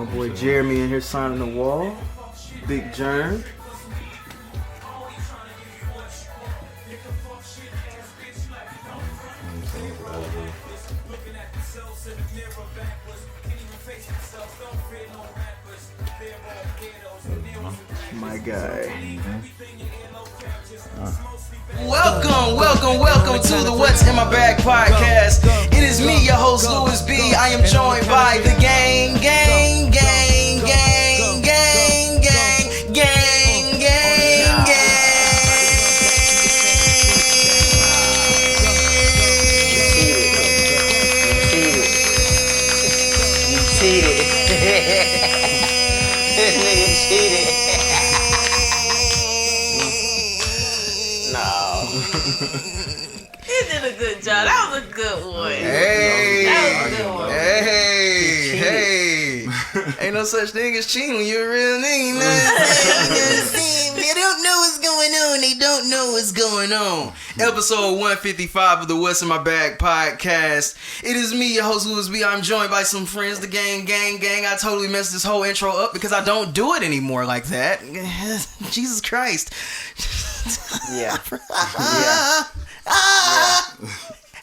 My boy Jeremy in here signing the wall. Big Jerm. My guy. Welcome to the What's in My Bag podcast. It is me, your host Louis B. I am joined by the gang. This nigga cheated. No. He did a good job. That was a good one. Hey. That was a good one. Hey. Ain't no such thing as cheating when you're a real nigga, man. They don't know what's going on. They don't know what's going on. Episode 155 of the What's in My Bag podcast. It is me, your host Louis B. I'm joined by some friends, the gang. I totally messed this whole intro up because I don't do it anymore like that. Jesus Christ. Yeah.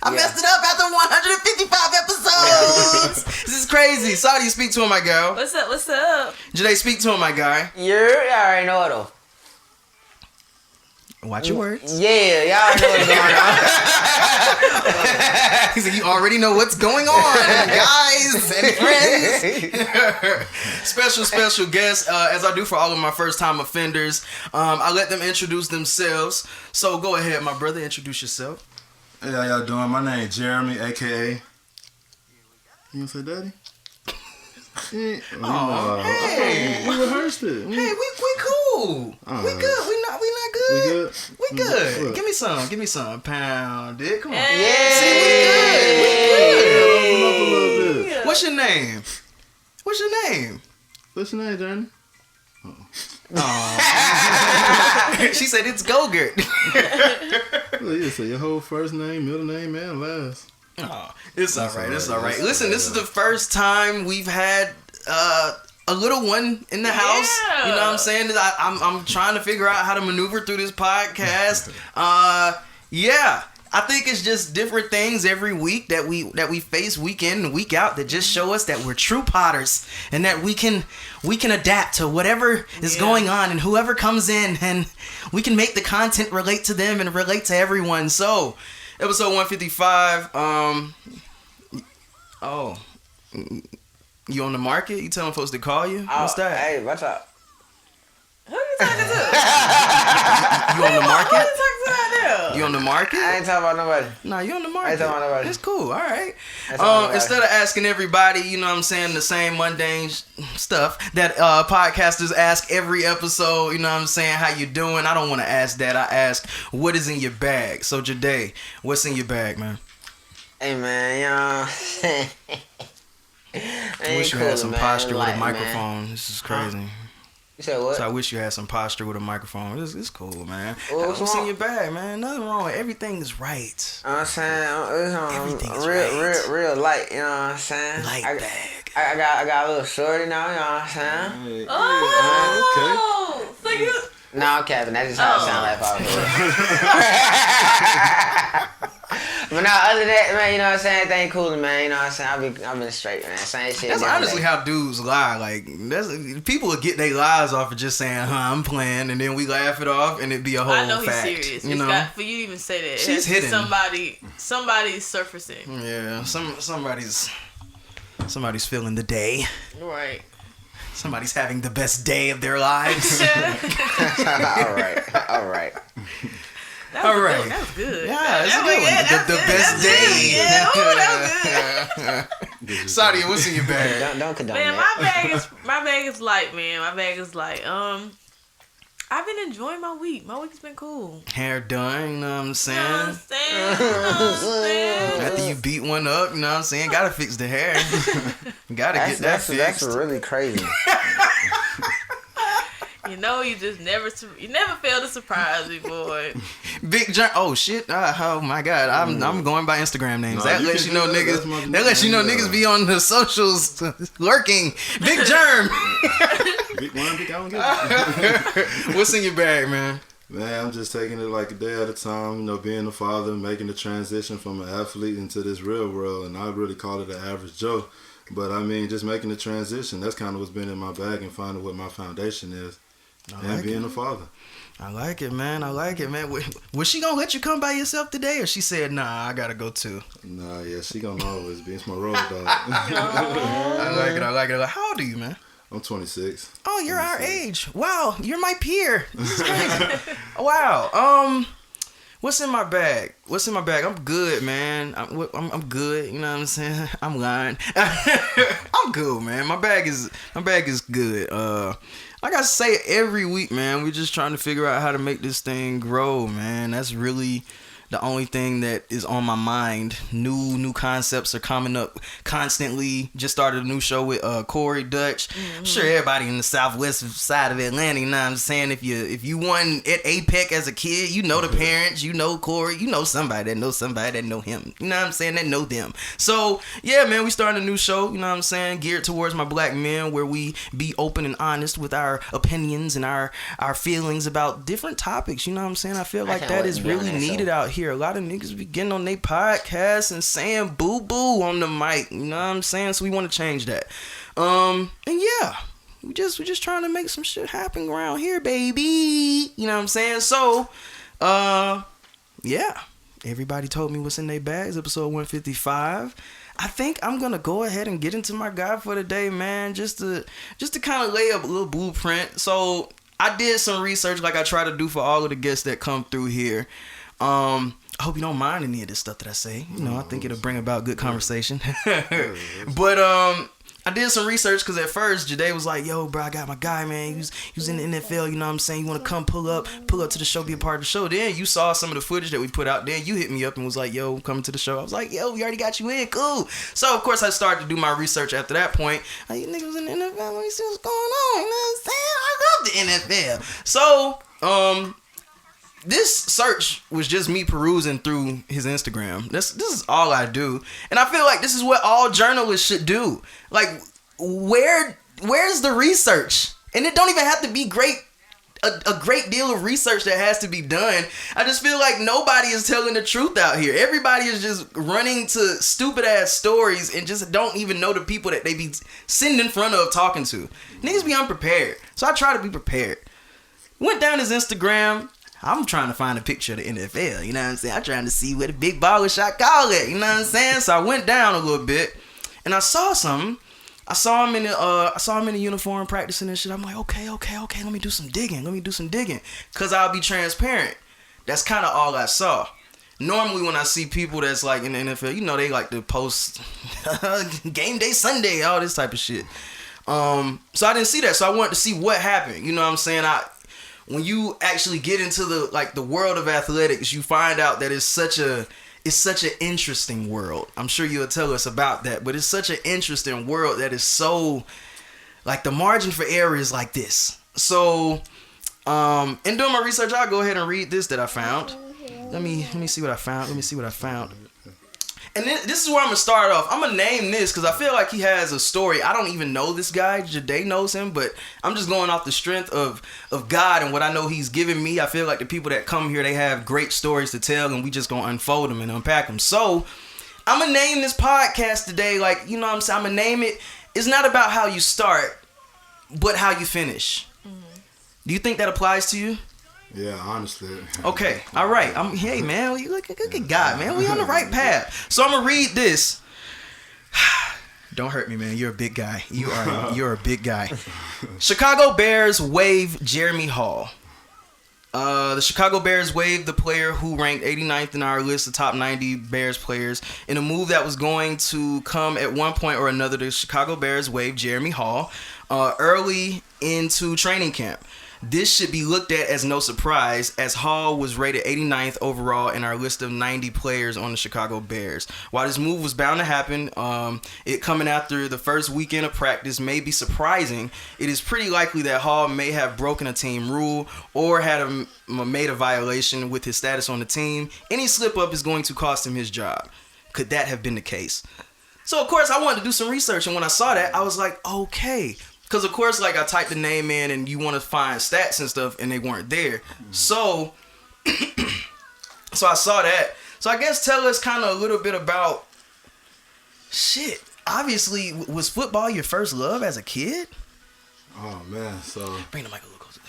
I messed it up after 155 episodes. This is crazy. Sorry, you speak to him, my girl. What's up? Jade, speak to him, my guy. You already know it though. Watch your words. Yeah, y'all already know what's going on. He said, you already know what's going on, guys and friends. Special guest, as I do for all of my first-time offenders. I let them introduce themselves. So go ahead, my brother, introduce yourself. Hey, how y'all doing? My name is Jeremy, a.k.a. You gonna say daddy? Hey. We rehearsed it. Hey, we cool. We good. We not good. We good? We good. What? Give me some. Pound it. Come on. Hey. See, we good. Open up a little bit. What's your name? What's your name, Jeremy? She said it's Gogurt. Well, yeah, so your whole first name, middle name, and last. Oh, it's all right. Listen, this is the first time we've had a little one in the house. Yeah. You know what I'm saying? I'm trying to figure out how to maneuver through this podcast. Yeah. I think it's just different things every week that we face week in and week out that just show us that we're true potters and that we can adapt to whatever is going on and whoever comes in, and we can make the content relate to them and relate to everyone. So, episode 155. You on the market? You telling folks to call you? What's that? Hey, what's up? Who you talking to? You on the market? Who you talking to right now? You on the market? I ain't talking about nobody. Nah, you on the market. I ain't talking about nobody. It's cool. All right. Nobody. Instead of asking everybody, you know what I'm saying, the same mundane stuff that podcasters ask every episode, you know what I'm saying, how you doing? I don't want to ask that. I ask, what is in your bag? So, Jade, what's in your bag, man? Hey, man, I wish you had some posture with a microphone. Man. This is crazy. You said what? So I wish you had some posture with a microphone. It's cool, man. What's What's in wrong? your bag, man? Nothing wrong with everything is right. I'm saying, Everything's real light, you know what I'm saying? Light bag. I got a little shorty now, you know what I'm saying? Hey, Oh, so you... No, I'm capping. That's just how it sound like But no, other than that, man, you know what I'm saying? Everything cool, man. You know what I'm saying? I've been straight, man. Same shit. That's honestly how dudes lie. Like, people will get their lies off of just saying, I'm playing, and then we laugh it off, and it be a whole I know fact. he's serious. You know? For you to even say that, it She's has to be hidden. somebody's surfacing. Yeah, somebody's feeling the day. Right. Somebody's having the best day of their lives. All right. That All right. That was good. Yeah, it's a good one. The best day. Yeah, that was good. Sadia, what's in your bag? Don't condone Man, that. my bag is light, man. My bag is light. I've been enjoying my week. My week's been cool. Hair done, you know what I'm You know saying? what I'm saying? After you beat one up, you know what I'm saying? Gotta fix the hair. Gotta get that fixed. That's really crazy. You know you just never fail to surprise me, boy. Big Jerm. Oh shit! Oh my god! I'm going by Instagram names. That lets you know niggas. That lets you know niggas be on the socials lurking. Big Jerm. Big one, big out. What's in your bag, man? Man, I'm just taking it like a day at a time. You know, being a father, making the transition from an athlete into this real world, and I really call it an average Joe. But I mean, just making the transition. That's kind of what's been in my bag, and finding what my foundation is, and being a father. I like it, man. Was she gonna let you come by yourself today, or she said, "Nah, I gotta go too"? Nah, yeah, she gonna always be. It's my road dog. I like it. How old are you, man? I'm 26. Oh, you're our age. Wow, you're my peer. This is crazy. Wow. What's in my bag? I'm good, man. I'm good. You know what I'm saying? I'm lying. I'm good, man. My bag is good. Like I say every week, man, we're just trying to figure out how to make this thing grow, man. That's really the only thing that is on my mind. New concepts are coming up constantly. Just started a new show with Corey Dutch. I'm sure everybody in the southwest side of Atlanta, you know what I'm saying? If you won at APEC as a kid, you know the parents, you know Corey, you know somebody that know him. You know what I'm saying? That know them. So yeah, man, we starting a new show, you know what I'm saying, geared towards my black men, where we be open and honest with our opinions and our feelings about different topics. You know what I'm saying? I feel like that is really needed out here. A lot of niggas be getting on their podcasts and saying boo-boo on the mic. You know what I'm saying? So we want to change that. And yeah, we just trying to make some shit happen around here, baby. You know what I'm saying? So, yeah. Everybody told me what's in their bags. Episode 155. I think I'm gonna go ahead and get into my guide for the day, man. Just to kind of lay up a little blueprint. So I did some research, like I try to do for all of the guests that come through here. I hope you don't mind any of this stuff that I say. You know, I think it'll bring about good conversation. But I did some research because at first Jade was like, "Yo, bro, I got my guy, man. He was in the NFL. You know what I'm saying? You want to come pull up to the show, be a part of the show." Then you saw some of the footage that we put out. Then you hit me up and was like, "Yo, coming to the show." I was like, "Yo, we already got you in. Cool." So of course I started to do my research after that point. Like, you niggas in the NFL, let me see what's going on. You know what I'm saying? I love the NFL. So this search was just me perusing through his Instagram. This is all I do. And I feel like this is what all journalists should do. Like, where's the research? And it don't even have to be a great deal of research that has to be done. I just feel like nobody is telling the truth out here. Everybody is just running to stupid ass stories and just don't even know the people that they be sitting in front of talking to. Niggas be unprepared. So I try to be prepared. Went down his Instagram. I'm trying to find a picture of the NFL, you know what I'm saying? I'm trying to see where the big baller shot call it, you know what I'm saying? So I went down a little bit, and I saw something. I saw him in the uniform practicing and shit. I'm like, okay, let me do some digging. Cause I'll be transparent. That's kind of all I saw. Normally when I see people that's like in the NFL, you know, they like to post game day Sunday, all this type of shit. So I didn't see that. So I wanted to see what happened. You know what I'm saying? When you actually get into the world of athletics, you find out that it's such an interesting world. I'm sure you'll tell us about that, but it's such an interesting world that is so, like, the margin for error is like this. So, in doing my research, I'll go ahead and read this that I found. Let me see what I found. And this is where I'm going to start off. I'm going to name this because I feel like he has a story. I don't even know this guy. Jade knows him, but I'm just going off the strength of God and what I know he's given me. I feel like the people that come here, they have great stories to tell, and we just going to unfold them and unpack them. So I'm going to name this podcast today, like, you know what I'm saying? I'm going to name it. It's not about how you start, but how you finish. Mm-hmm. Do you think that applies to you? Yeah, honestly. Okay, all right. Hey, man, look at God, man. We on the right path. So I'm gonna read this. Don't hurt me, man. You're a big guy. You're a big guy. Chicago Bears waive Jeremi Hall. The Chicago Bears waived the player who ranked 89th in our list of top 90 Bears players in a move that was going to come at one point or another. The Chicago Bears waived Jeremi Hall early into training camp. This should be looked at as no surprise, as Hall was rated 89th overall in our list of 90 players on the Chicago Bears. While this move was bound to happen, it coming after the first weekend of practice may be surprising. It is pretty likely that Hall may have broken a team rule or had made a violation with his status on the team. Any slip-up is going to cost him his job. Could that have been the case? So, of course, I wanted to do some research, and when I saw that, I was like, okay. Because, of course, like, I typed the name in, and you want to find stats and stuff, and they weren't there. So, so I saw that. So, I guess tell us kind of a little bit about, shit, obviously, was football your first love as a kid? Oh, man, so... Bring the mic a little closer.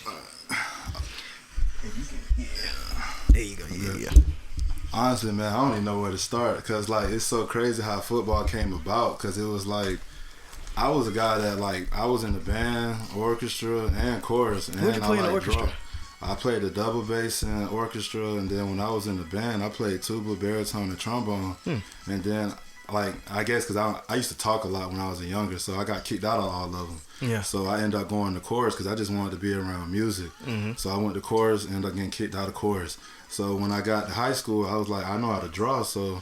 There you go, yeah. Honestly, man, I don't even know where to start because, like, it's so crazy how football came about because it was, like, I was a guy that, like, I was in the band, orchestra, and chorus. And Who'd you play in the orchestra? I played the double bass in orchestra, and then when I was in the band, I played tuba, baritone, and trombone. And then, like, I guess because I used to talk a lot when I was younger, so I got kicked out of all of them. Yeah. So I ended up going to chorus because I just wanted to be around music. So I went to chorus and ended up getting kicked out of chorus. So when I got to high school, I was like, I know how to draw, so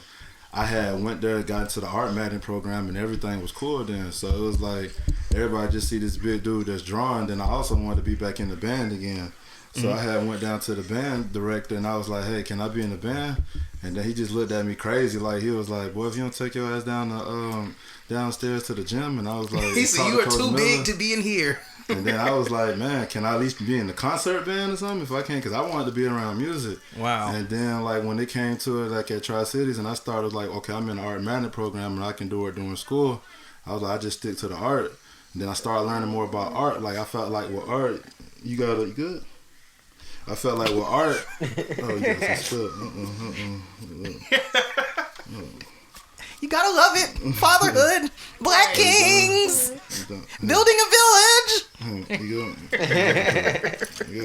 I went there, got into the art matting program, and everything was cool then. So it was like everybody just see this big dude that's drawing. Then I also wanted to be back in the band again. So I went down to the band director, and I was like, hey, can I be in the band? And then he just looked at me crazy. Like, he was like, boy, if you don't take your ass down downstairs to the gym. And I was like, he said, you are too big to be in here. And then I was like, man, can I at least be in the concert band or something if I can? Because I wanted to be around music. Wow. And then, like, when it came to it, like, at Tri-Cities, and I started, like, okay, I'm in the art management program, and I can do it during school. I was like, I just stick to the art. And then I started learning more about art. Like, I felt like with art, you good? I felt like with art, oh, you got some stuff. You gotta love it. Fatherhood. Black Kings. Building a village. You good?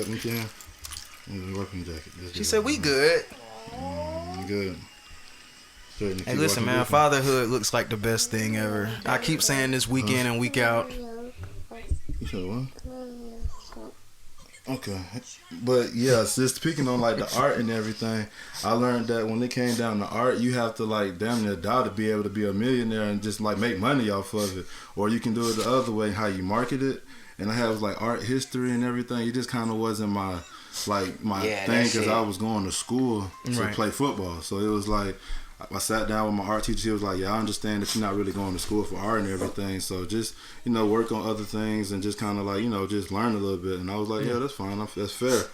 You can. Working jacket. She said, we good. You good. Hey, listen, man. Fatherhood looks like the best thing ever. I keep saying this week in and week out. You said what? Okay, but yeah, just speaking on like the art and everything, I learned that when it came down to art, you have to like damn near die to be able to be a millionaire and just like make money off of it, or you can do it the other way, how you market it. And I have like art history and everything. It just kind of wasn't my thing because I was going to school to play football, so it was like. I sat down with my art teacher. He was like, yeah, I understand that you're not really going to school for art and everything. So just, work on other things and just kind of like, just learn a little bit. And I was like, yeah, that's fine. That's fair.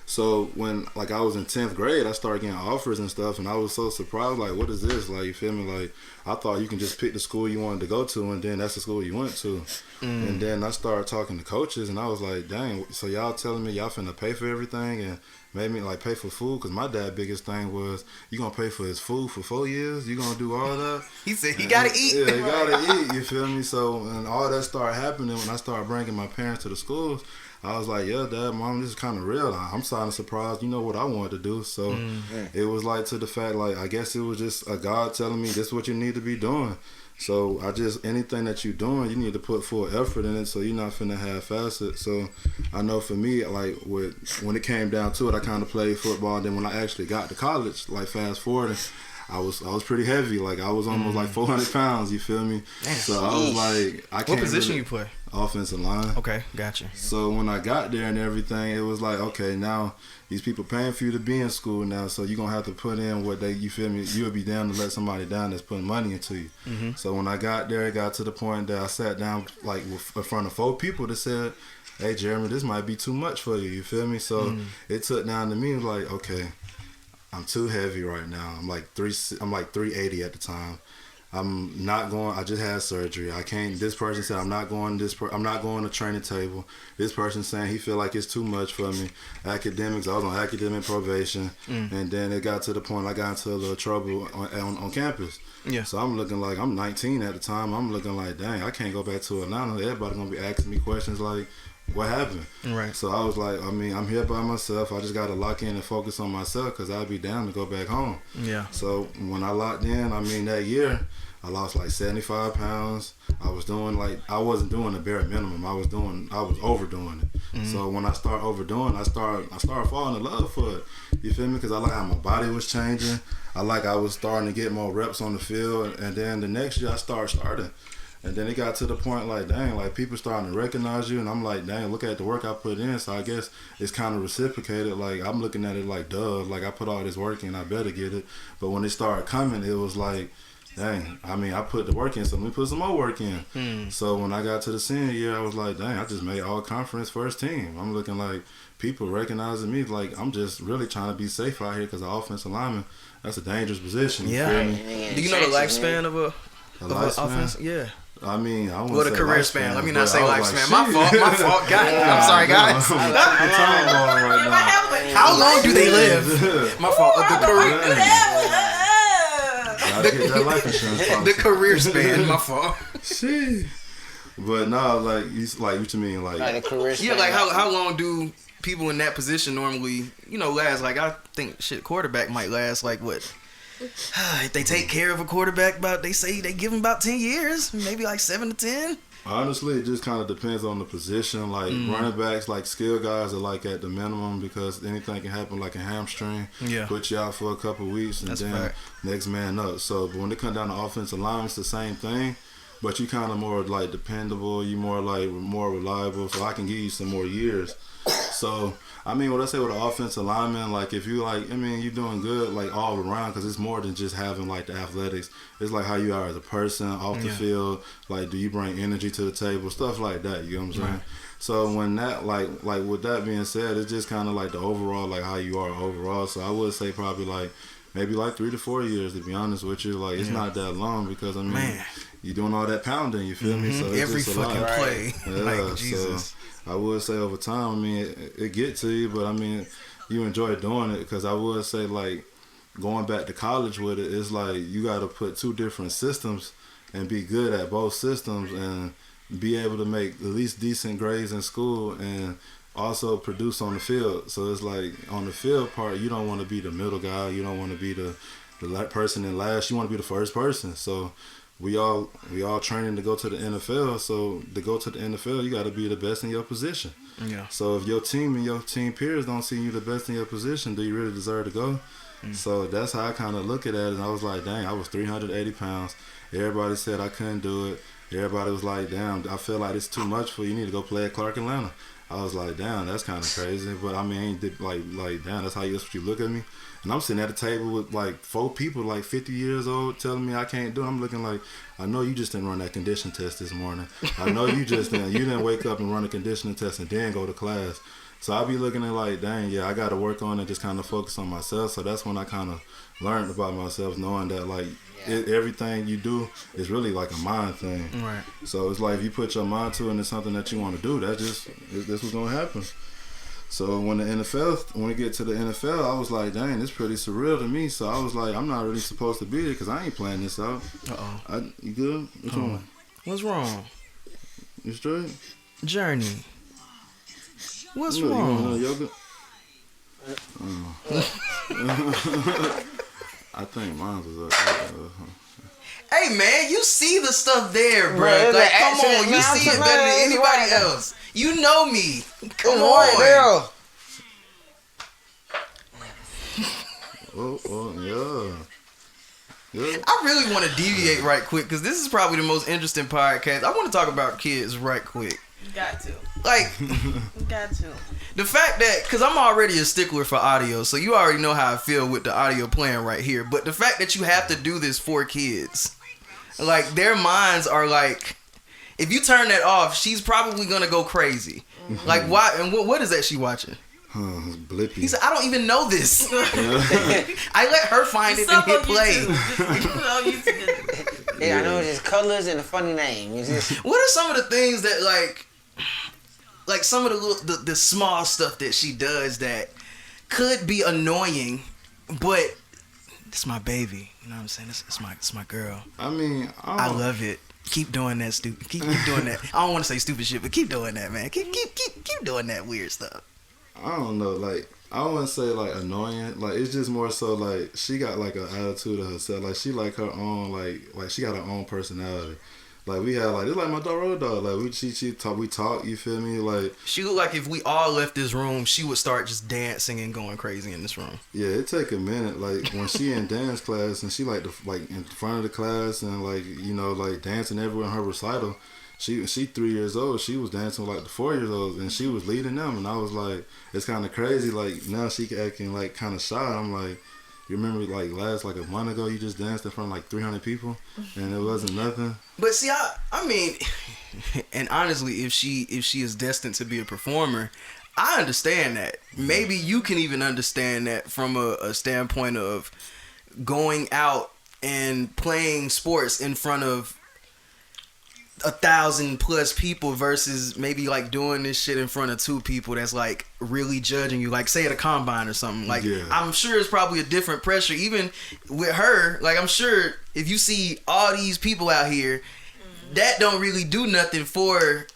So when, like, I was in 10th grade, I started getting offers and stuff. And I was so surprised, like, what is this? Like, you feel me? Like, I thought you can just pick the school you wanted to go to and then that's the school you went to. And then I started talking to coaches and I was like, dang, so y'all telling me y'all finna pay for everything and made me like pay for food? Because my dad's biggest thing was, you gonna pay for his food for 4 years? You gonna do all that? He said he gotta eat. Yeah, you gotta eat, you feel me? So, and all that started happening when I started bringing my parents to the schools. I was like, yeah, Dad, Mom, this is kind of real. I'm kind of surprised. You know what I wanted to do. So it was like to the fact, like, I guess it was just a God telling me this is what you need to be doing. So anything that you're doing, you need to put full effort in it so you're not finna half-ass it. So I know for me, like, when it came down to it, I kind of played football. And then when I actually got to college, like, fast forwarding, I was pretty heavy. Like, I was almost like 400 pounds, you feel me? Damn. So I was like, I can't. What position you play? Offensive line. Okay, gotcha. So when I got there and everything, it was like, okay, now these people paying for you to be in school now, so you're going to have to put in what you feel me, you'll be down to let somebody down that's putting money into you. So when I got there, it got to the point that I sat down like in front of 4 people that said, hey, Jeremy, this might be too much for you, you feel me? So it took down to me like, okay, I'm too heavy right now. I'm like 380 at the time. I'm not going. I just had surgery. I can't. This person said I'm not going. I'm not going to training table. This person saying he feel like it's too much for me. Academics. I was on academic probation, and then it got to the point I got into a little trouble on campus. Yeah. So I'm looking like I'm 19 at the time. I'm looking like, dang, I can't go back to Atlanta. Everybody gonna be asking me questions like, what happened? Right. So I was like, I mean, I'm here by myself. I just got to lock in and focus on myself because I'd be down to go back home. Yeah. So when I locked in, I mean, that year, I lost like 75 pounds. I wasn't doing the bare minimum. I was overdoing it. So when I start overdoing, I started falling in love for it. You feel me? Because I like how my body was changing. I was starting to get more reps on the field. And then the next year I started. And then it got to the point like, dang, like people starting to recognize you. And I'm like, dang, look at the work I put in. So I guess it's kind of reciprocated. Like I'm looking at it like, duh, like I put all this work in, I better get it. But when it started coming, it was like, dang, I mean, I put the work in, so let me put some more work in. So when I got to the senior year, I was like, dang, I just made all conference first team. I'm looking like people recognizing me, like I'm just really trying to be safe out here because the offensive lineman, that's a dangerous position. Yeah. Do you know the lifespan of a offense? Yeah. I mean, I want to say the career lifespan, span. Let me not say lifespan. Like, my fault. God, I'm sorry, guys. How long do they live? My fault. The career. Gotta get that life insurance policy. The career span. My fault. Shit. But no, like what you mean, like the career span. Yeah, like how long do people in that position normally, last? Like I think quarterback might last like what? If they take care of a quarterback, they say they give him about 10 years, maybe like 7 to 10. Honestly, it just kind of depends on the position. Like running backs, like skill guys are like at the minimum because anything can happen, like a hamstring. Yeah. Put you out for a couple of weeks and then next man up. So, but when it comes down to offensive line, it's the same thing. But you kind of more like dependable. You more reliable. So I can give you some more years. So I mean, what I say with an offensive lineman, like if you you're doing good like all around because it's more than just having like the athletics. It's like how you are as a person off the field. Like, do you bring energy to the table? Stuff like that. You know what I'm saying? So when that like with that being said, it's just kind of like the overall like how you are overall. So I would say probably like maybe like 3 to 4 years to be honest with you. Like it's not that long because I mean you're doing all that pounding. You feel me? So it's every just fucking play. Yeah, like Jesus. So I would say over time, I mean, it get to you, but I mean, you enjoy doing it because I would say like going back to college with it, it's like you got to put 2 different systems and be good at both systems and be able to make at least decent grades in school and also produce on the field. So it's like on the field part, you don't want to be the middle guy. You don't want to be the person in last. You want to be the first person. So we all training to go to the NFL. So to go to the NFL, you got to be the best in your position. Yeah. So if your team and your team peers don't see you the best in your position, do you really deserve to go? So that's how I kind of look at it. And I was like, dang, I was 380 pounds. Everybody said I couldn't do it. Everybody was like, damn, I feel like it's too much for you. You need to go play at Clark Atlanta. I was like, damn, that's kind of crazy. But I mean, like, damn, that's what you look at me. And I'm sitting at a table with like 4 people, like 50 years old, telling me I can't do it. I'm looking like, I know you just didn't run that condition test this morning. I know you didn't wake up and run a conditioning test and then go to class. So I be looking at like, dang, yeah, I got to work on it, just kind of focus on myself. So that's when I kind of learned about myself, knowing that like everything you do is really like a mind thing. Right. So it's like if you put your mind to it and it's something that you want to do, this what's going to happen. So when we get to the NFL, I was like, dang, it's pretty surreal to me. So I was like, I'm not really supposed to be there because I ain't planning this out. You good? What's wrong? What's wrong? You straight? Journey. What's wrong? You yoga? I think mine was up. Hey man, you see the stuff there, bro. Like, come on, you see it better than anybody else. You know me. Come on, girl. Yeah. I really want to deviate right quick because this is probably the most interesting podcast. I want to talk about kids right quick. Got to. Like, got to. The fact that, because I'm already a stickler for audio, so you already know how I feel with the audio playing right here. But the fact that you have to do this for kids, like, their minds are like, if you turn that off, she's probably going to go crazy. Mm-hmm. Like, why? And what is that she watching? Blippy. He said, I don't even know this. I let her find it and hit play. Yeah, I know it's just colors and a funny name. What are some of the things that, like some of the small stuff that she does that could be annoying, but it's my baby. You know what I'm saying? It's my girl. I mean, I love it. Keep doing that stupid. Keep doing that. I don't want to say stupid shit, but keep doing that, man. Keep doing that weird stuff. I don't know, like, I wouldn't say like annoying. Like, it's just more so like she got like an attitude of herself. Like, she like her own, like she got her own personality. Like, we had like, it's like my dog Road Dog. Like, we talk, you feel me? Like, She looked like if we all left this room, she would start just dancing and going crazy in this room. yeah, it take a minute. Like, when she in dance class and she like in front of the class and like, you know, like dancing everywhere in her recital. She 3 years old. She was dancing with like the 4 years olds and she was leading them. And I was like, it's kind of crazy. Like, now she acting like kind of shy. I'm like, you remember like like a month ago, you just danced in front of like 300 people and it wasn't nothing. But see, I mean, and honestly, if she is destined to be a performer, I understand that. Maybe you can even understand that from a standpoint of going out and playing sports in front of 1,000+ people versus maybe like doing this shit in front of 2 people that's like really judging you, like say at a combine or something. Like, yeah. I'm sure it's probably a different pressure even with her. Like, I'm sure if you see all these people out here, that don't really do nothing for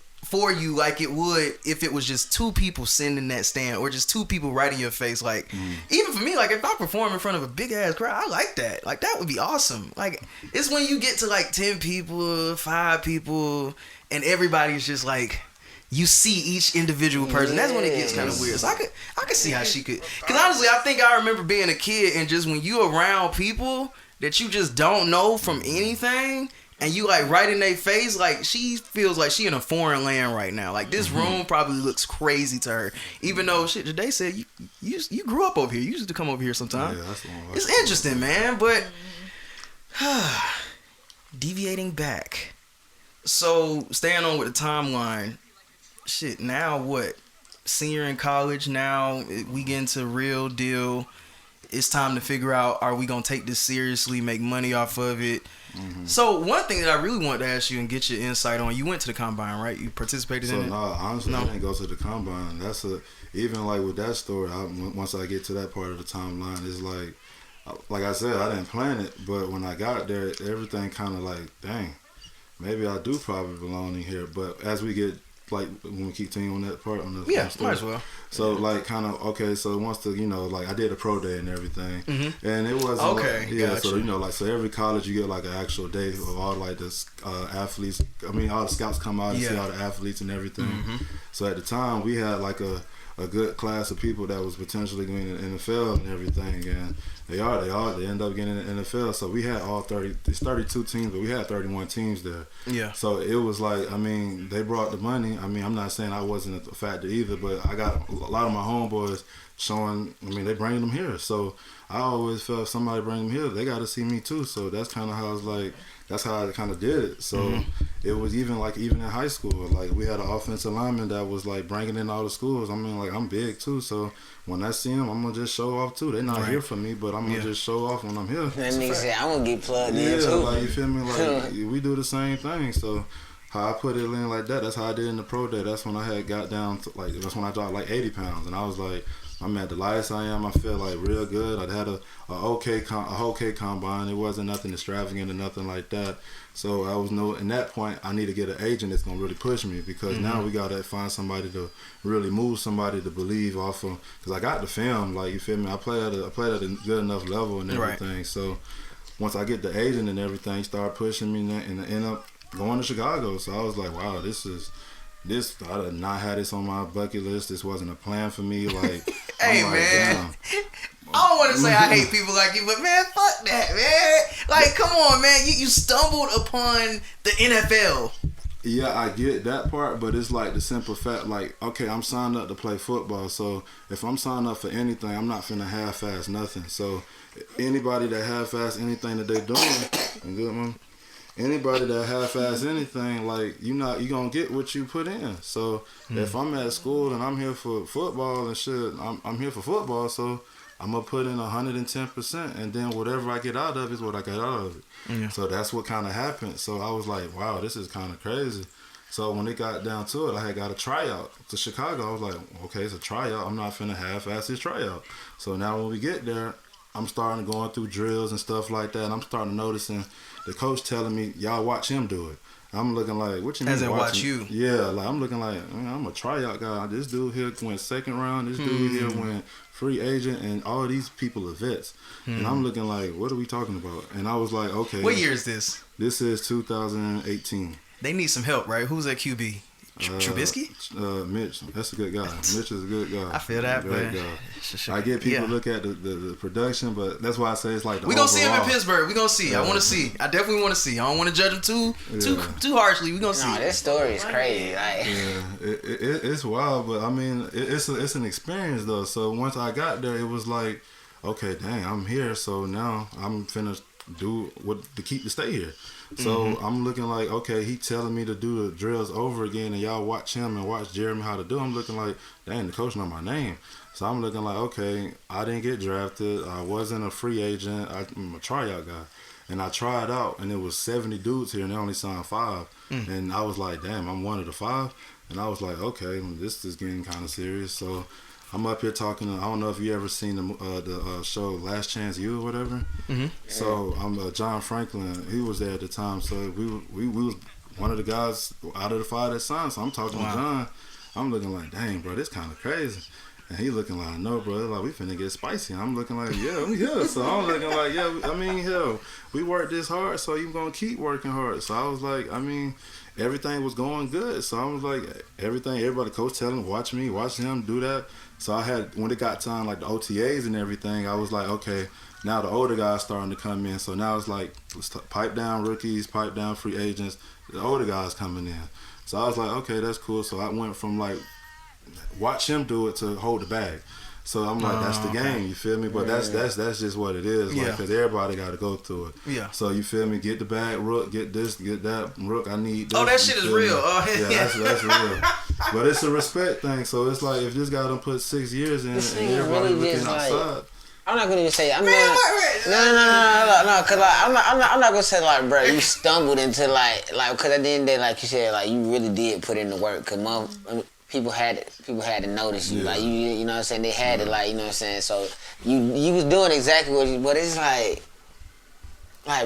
you like it would if it was just 2 people sitting in that stand or just 2 people right in your face. Like, even for me, like if I perform in front of a big ass crowd, I like that. Like, that would be awesome. Like, it's when you get to like 10 people, 5 people, and everybody's just like, you see each individual person. That's when it gets kind of weird. So I could see how she could. Because honestly, I think I remember being a kid and just when you around people that you just don't know from anything, and you like right in their face, like she feels like she in a foreign land right now. Like, this room probably looks crazy to her, even though shit. Today said you grew up over here. You used to come over here sometime. Yeah, it's interesting, man. But deviating back, so staying on with the timeline. Shit. Now what? Senior in college. Now we get into real deal. It's time to figure out, are we gonna take this seriously, make money off of it? So one thing that I really wanted to ask you and get your insight on, you went to the combine, right? You participated in it? So no, honestly, I didn't go to the combine. Even like with that story, once I get to that part of the timeline, it's like I said, I didn't plan it, but when I got there, everything kind of like, dang, maybe I do probably belong in here. But as we get, like, when we keep teaming on that part, on the story, might as well. So like kind of okay. So once the like I did a pro day and everything, and it wasn't okay. Gotcha. So so every college you get like an actual day of all like the athletes. I mean, all the scouts come out and see all the athletes and everything. So at the time we had like a good class of people that was potentially going to the NFL and everything, and they end up getting in the NFL. So we had all 30. It's 32 teams, but we had 31 teams there. Yeah. So it was like, I mean, they brought the money. I mean, I'm not saying I wasn't a factor either, but I got a lot of my homeboys showing. I mean, they bring them here. So I always felt if somebody bring them here, they got to see me too. So that's kind of how I was like. That's how I kind of did it. So it was even in high school, like we had an offensive lineman that was like bringing in all the schools. I mean, like I'm big too, so when I see them, I'm gonna just show off too. They're not here for me, but I'm gonna just show off when I'm here. That nigga said I'm gonna get plugged in too. Like, you feel me? Like we do the same thing. So how I put it in like that, that's how I did in the pro day. That's when I had got down to like, that's when I dropped like 80 pounds, and I was like, I'm at the lightest I am. I feel like real good. I'd had a okay combine. It wasn't nothing extravagant or nothing like that. So I was in that point, I need to get an agent that's gonna really push me, because now we gotta find somebody to really move somebody to believe off of. Because I got the film, like, you feel me? I played at a good enough level and everything. Right. So once I get the agent and everything, start pushing me and end up going to Chicago. So I was like, wow, I did not have this on my bucket list. This wasn't a plan for me. Like, hey, man. I don't want to say I hate people like you, but man, fuck that, man. Like, come on, man. You stumbled upon the NFL. Yeah, I get that part, but it's like the simple fact, like, okay, I'm signed up to play football, so if I'm signed up for anything, I'm not finna half-ass nothing. So anybody that half-ass anything that they doing, good, man. Anybody that half-ass anything, like, you gonna get what you put in. So if I'm at school and I'm here for football and shit, I'm here for football, so I'm gonna put in 110%, and then whatever I get out of it is what I get out of it. Yeah. So that's what kind of happened. So I was like, wow, this is kind of crazy. So when it got down to it, I had got a tryout to Chicago. I was like, okay, it's a tryout. I'm not finna half-ass this tryout. So now when we get there, I'm starting going through drills and stuff like that, and I'm starting noticing the coach telling me, y'all watch him do it. I'm looking like, what you mean? As in watch you? Yeah, like I'm looking like, I'm a tryout guy. This dude here went second round. This dude here went free agent, and all these people are vets. And I'm looking like, what are we talking about? And I was like, okay. What year is this? This is 2018. They need some help, right? Who's at QB? Trubisky? Mitch, that's a good guy. Mitch is a good guy. I feel that, Great man. guy. I get people look at the production, but that's why I say it's like the we gonna see him in overall. Pittsburgh. We gonna see. I want to see. I definitely want to see. I don't want to judge him too harshly. We gonna see. No, this story is crazy. Like, It's wild, but I mean, it's an experience though. So once I got there, it was like, okay, dang, I'm here. So now I'm finna do what to stay here. So I'm looking like, okay, he telling me to do the drills over again, and y'all watch him and watch Jeremy how to do. I'm looking like, dang, the coach know my name. So I'm looking like, okay, I didn't get drafted. I wasn't a free agent. I'm a tryout guy. And I tried out, and it was 70 dudes here, and they only signed 5. And I was like, damn, I'm one of the 5. And I was like, okay, this is getting kind of serious. So I'm up here talking. I don't know if you ever seen the show Last Chance U or whatever. So I'm John Franklin. He was there at the time. So we was one of the guys out of the 5 that signed. So I'm talking to John. I'm looking like, dang, bro, this kind of crazy. And he looking like, no, bro, like we finna get spicy. And I'm looking like, yeah. So I'm looking like, yeah. I mean, hell, we worked this hard, so you gonna keep working hard. So I was like, I mean, everything was going good. So I was like, everybody, coach telling, watch me, watch him, do that. So I had, when it got time, like the OTAs and everything, I was like, okay, now the older guys starting to come in. So now it's like, pipe down rookies, pipe down free agents, the older guys coming in. So I was like, okay, that's cool. So I went from like, watch him do it to hold the bag. So I'm like, that's the game, you feel me? But that's just what it is, like, because everybody got to go through it. Yeah. So you feel me? Get the bag, Rook. Get this, get that, Rook. I need this. Oh, that shit is real. Yeah, that's real. But it's a respect thing. So it's like if this guy done put 6 years in, This and nigga everybody really looking just, like, outside. I'm not gonna even say. No, cause like I'm not gonna say like, bro, you stumbled into like, cause at the end of the day, like you said, like you really did put in the work, cause people had to notice you, like you know what I'm saying. They had to, like, you know what I'm saying. So you was doing exactly what you, but it's like,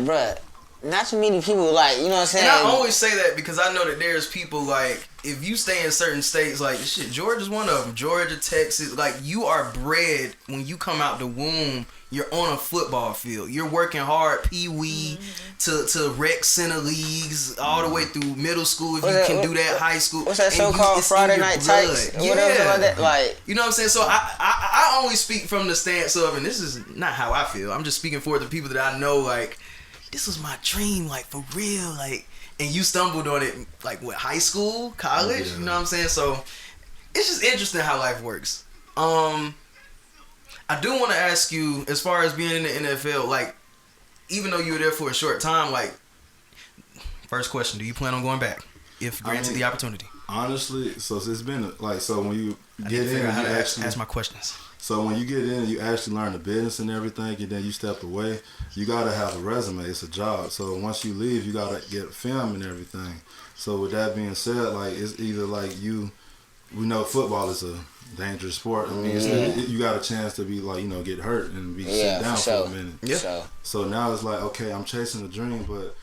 bro, not too many people, like, you know what I'm saying. And I always say that because I know that there's people like, if you stay in certain states, like shit, Georgia's one of them. Georgia, Texas, like you are bred when you come out the womb. You're on a football field. You're working hard, pee-wee to rec center leagues, all the way through middle school. If you can do that, high school. What's that show called? Friday Night Tights? Yeah. Whatever like that. Like, you know what I'm saying? So I only speak from the stance of, and this is not how I feel. I'm just speaking for the people that I know. Like, this was my dream, like for real, like. And you stumbled on it, like what, high school, college? Yeah. You know what I'm saying? So it's just interesting how life works. I do want to ask you, as far as being in the NFL, like, even though you were there for a short time, like, first question, do you plan on going back if granted the opportunity? Honestly, so it's been like, so when you get in, you actually ask my questions. So when you get in, you actually learn the business and everything, and then you step away. You gotta have a resume. It's a job. So once you leave, you gotta get film and everything. So with that being said, like, it's either like we know football is a dangerous sport. I mean, you got a chance to be like, get hurt and be sit down for a minute. Yeah. So now it's like, okay, I'm chasing a dream, but